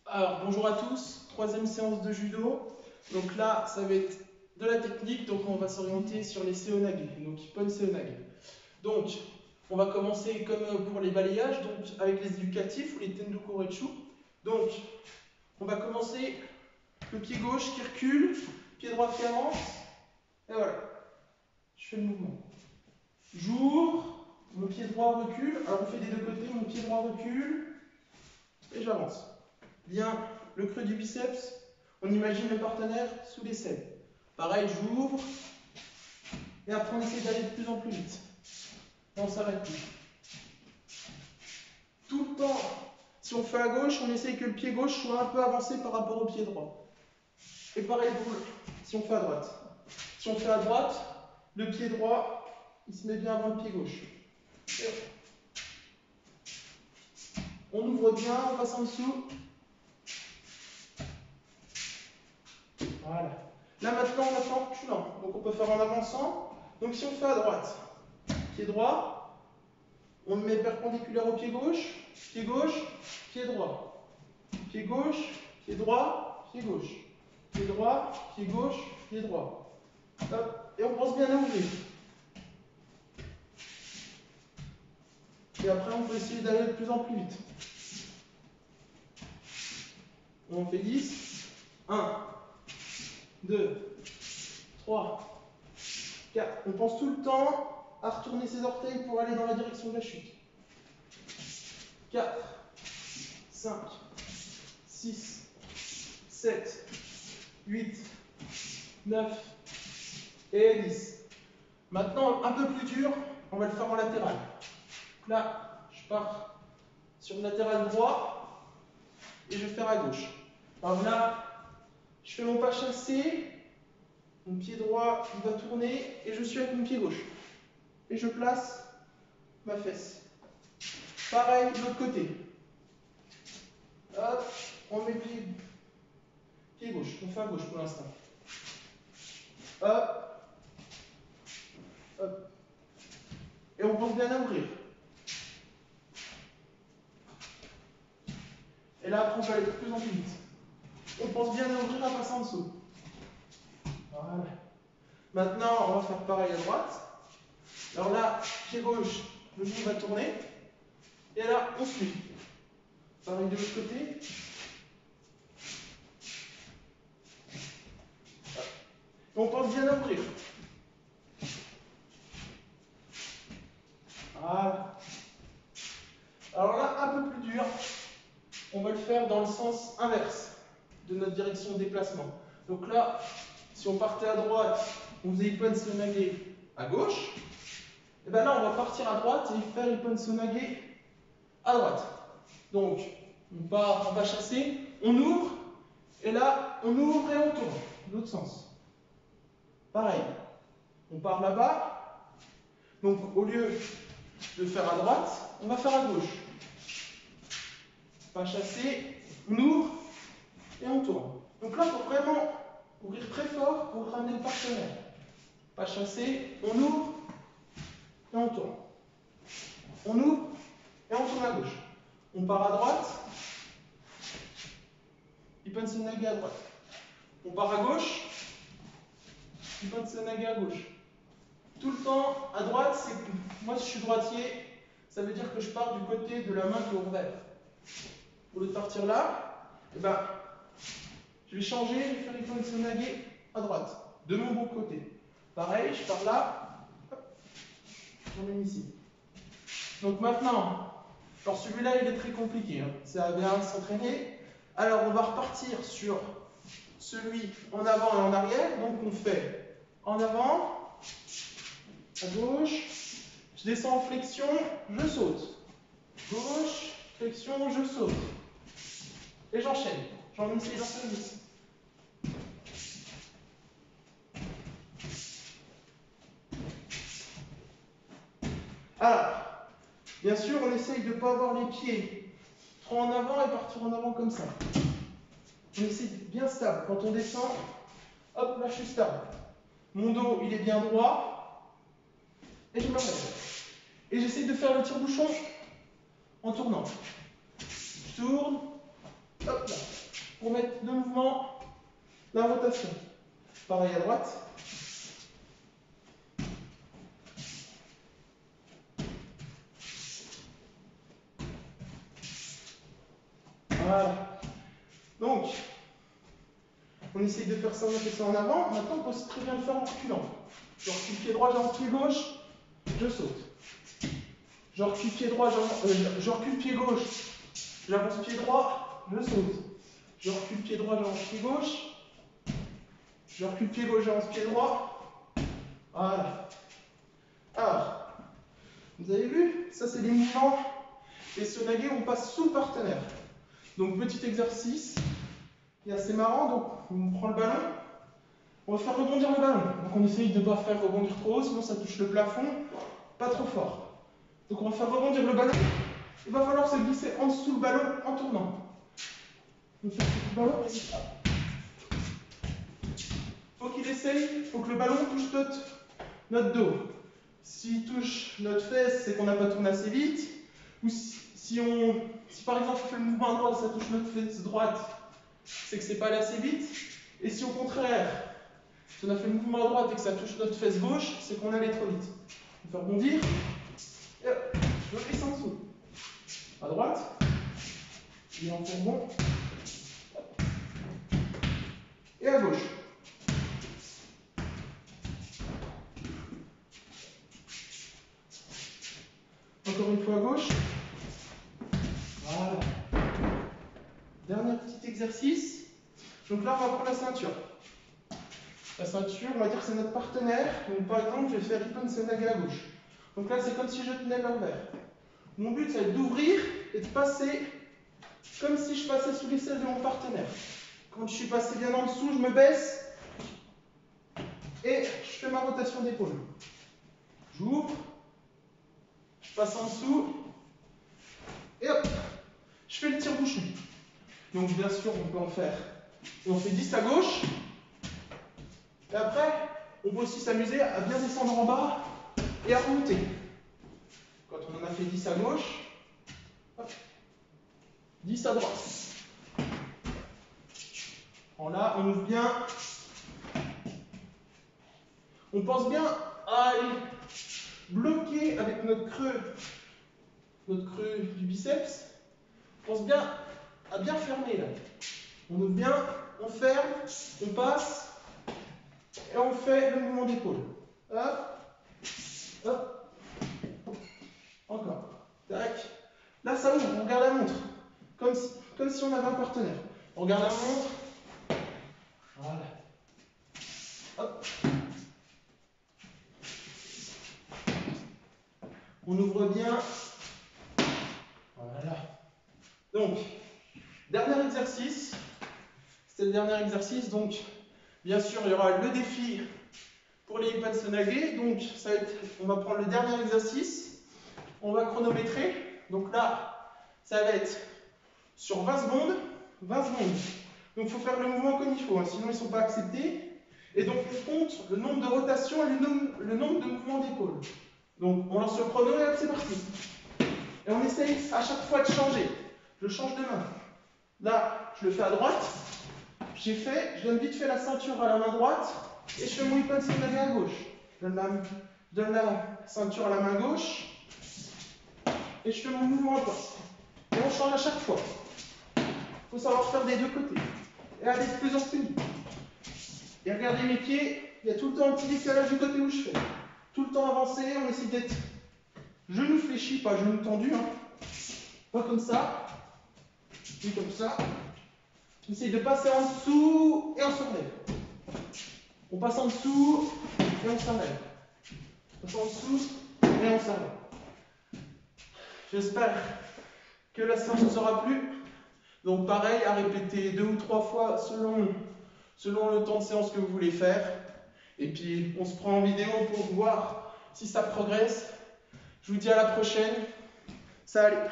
Alors, bonjour à tous, troisième séance de judo. Donc là, ça va être de la technique, donc on va s'orienter sur les seonage, donc ippon seonage. Donc, on va commencer comme pour les balayages, donc avec les éducatifs ou les tendoku rechu. Donc, on va commencer le pied gauche qui recule, pied droit qui avance, et voilà. Je fais le mouvement. J'ouvre, mon pied droit recule, alors on fait des deux côtés, mon pied droit recule, et j'avance. Bien le creux du biceps, on imagine le partenaire sous l'aisselle. Pareil, j'ouvre, et après on essaie d'aller de plus en plus vite. Et on s'arrête plus. Tout le temps, si on fait à gauche, on essaie que le pied gauche soit un peu avancé par rapport au pied droit. Et pareil si on fait à droite. Si on fait à droite, le pied droit, il se met bien avant le pied gauche. On ouvre bien, on passe en dessous. Voilà. Là maintenant, on attend reculant. Donc on peut faire en avançant. Donc si on fait à droite, pied droit, on le met perpendiculaire au pied gauche, pied droit. Pied gauche, pied droit, pied gauche. Pied droit, pied gauche, pied droit. Hop. Et on pense bien à ouvrir. Et après, on peut essayer d'aller de plus en plus vite. On fait 10. 1, 2, 3, 4. On pense tout le temps à retourner ses orteils pour aller dans la direction de la chute. 4, 5, 6, 7, 8, 9 et 10. Maintenant, un peu plus dur, on va le faire en latéral. Là, je pars sur le latéral droit et je vais faire à gauche. Alors là, je fais mon pas chassé, mon pied droit il va tourner et je suis avec mon pied gauche. Et je place ma fesse. Pareil de l'autre côté. Hop, on met pied gauche, on fait à gauche pour l'instant. Hop, hop. Et on pense bien à ouvrir. Et là, après, on va aller de plus en plus vite. On pense bien à ouvrir en passant en dessous. Voilà. Maintenant, on va faire pareil à droite. Alors là, pied gauche, le genou va tourner. Et là, on suit. Pareil de l'autre côté. Et on pense bien à ouvrir. Voilà. Alors là, un peu plus dur. On va le faire dans le sens inverse de notre direction de déplacement. Donc là, si on partait à droite, on faisait ippon seonage à gauche. Et bien là, on va partir à droite et faire ippon seonage à droite. Donc, on part en bas chassé, on ouvre, et là, on ouvre et on tourne. L'autre sens. Pareil. On part là-bas. Donc, au lieu de faire à droite, on va faire à gauche. Pas chassé, on ouvre et on tourne. Donc là, il faut vraiment ouvrir très fort pour ramener le partenaire. Pas chassé, on ouvre et on tourne. On ouvre et on tourne à gauche. On part à droite, ippon seonage à droite. On part à gauche, ippon seonage à gauche. Tout le temps, à droite, c'est moi, si je suis droitier, ça veut dire que je pars du côté de la main qui est au revers. Au lieu de partir là, eh ben, je vais changer, je vais faire ippon seonage à droite, de mon bon côté. Pareil, je pars là, j'emmène ici. Donc maintenant, alors celui-là, il est très compliqué, hein. Ça va bien s'entraîner. Alors, on va repartir sur celui en avant et en arrière. Donc, on fait en avant, à gauche, je descends en flexion, je saute. Gauche, flexion, je saute. Et j'enchaîne. J'emmène ici, j'enchaîne ici. Alors, bien sûr, on essaye de ne pas avoir les pieds trop en avant et partir en avant comme ça. On essaie d'être bien stable. Quand on descend, hop, là je suis stable. Mon dos, il est bien droit. Et je me relève. Et j'essaie de faire le tire-bouchon en tournant. Je tourne, hop là. Pour mettre le mouvement, la rotation. Pareil à droite. Voilà. Donc, on essaye de faire ça, on fait ça en avant. Maintenant, on peut aussi très bien le faire en reculant. Je recule pied droit, j'avance pied gauche, je saute. Je recule pied droit, je recule pied gauche, j'avance pied droit, je saute. Je recule pied droit, j'avance pied gauche. Je recule pied gauche, j'avance pied droit. Voilà. Alors, vous avez vu, ça c'est les mouvements et ce nagé, on passe sous le partenaire. Donc petit exercice, qui est assez marrant. Donc on prend le ballon, on va faire rebondir le ballon. Donc on essaye de ne pas faire rebondir trop haut, sinon ça touche le plafond, pas trop fort. Donc on va faire rebondir le ballon. Il va falloir se glisser en dessous le ballon en tournant. On fait le ballon, faut qu'il essaye, faut que le ballon touche notre dos. S'il touche notre fesse, c'est qu'on n'a pas tourné assez vite. Ou si par exemple on fait le mouvement à droite, ça touche notre fesse droite, c'est que c'est pas allé assez vite. Et si au contraire, si on a fait le mouvement à droite et que ça touche notre fesse gauche, c'est qu'on allait trop vite. On fait rebondir. Et hop, je glisse en dessous. À droite. Et en rebond. Et à gauche. Encore une fois à gauche. Voilà. Dernier petit exercice. Donc là, on va prendre la ceinture. La ceinture, on va dire que c'est notre partenaire. Donc par exemple, je vais faire Ippon Senaga à gauche. Donc là, c'est comme si je tenais l'envers. Mon but, c'est d'ouvrir et de passer comme si je passais sous les selles de mon partenaire. Quand je suis passé bien en dessous, je me baisse et je fais ma rotation d'épaule. J'ouvre, je passe en dessous et hop, je fais le tire-bouchon. Donc bien sûr, on peut en faire. Et on fait 10 à gauche. Et après, on peut aussi s'amuser à bien descendre en bas et à remonter. Quand on en a fait 10 à gauche, hop, 10 à droite. Alors là, on ouvre bien. On pense bien à aller bloquer avec notre creux du biceps. On pense bien à bien fermer là. On ouvre bien, on ferme, on passe et on fait le mouvement d'épaule. Hop, hop, encore. Tac. Là, ça ouvre, on regarde la montre. Comme si on avait un partenaire. On regarde la montre. Voilà. Hop. On ouvre bien. Voilà. Donc, dernier exercice. C'est le dernier exercice. Donc, bien sûr, il y aura le défi pour les Ippon Senaga. Donc, on va prendre le dernier exercice. On va chronométrer. Donc là, ça va être sur 20 secondes. 20 secondes. Donc, il faut faire le mouvement comme il faut, hein, sinon ils ne sont pas acceptés. Et donc, on compte le nombre de rotations et le nombre de mouvements d'épaule. Donc, on lance le chrono et hop, c'est parti. Et on essaye à chaque fois de changer. Je change de main. Là, je le fais à droite. J'ai fait, je donne vite fait la ceinture à la main droite et je fais mon Ippon Senaga à gauche. Je donne la ceinture à la main gauche et je fais mon mouvement à droite. Et on change à chaque fois. Il faut savoir faire des deux côtés. Et aller de plus en plus vite. Et regardez mes pieds, il y a tout le temps un petit décalage du côté où je fais. Tout le temps avancé, on essaie d'être genou fléchi, pas genou tendu. Hein. Pas comme ça. Puis comme ça. On essaye de passer en dessous et on se relève. On passe en dessous et on se relève. On passe en dessous et on se relève. J'espère que la séance ne sera plus. Donc pareil, à répéter 2 ou 3 fois selon le temps de séance que vous voulez faire. Et puis on se prend en vidéo pour voir si ça progresse. Je vous dis à la prochaine. Salut!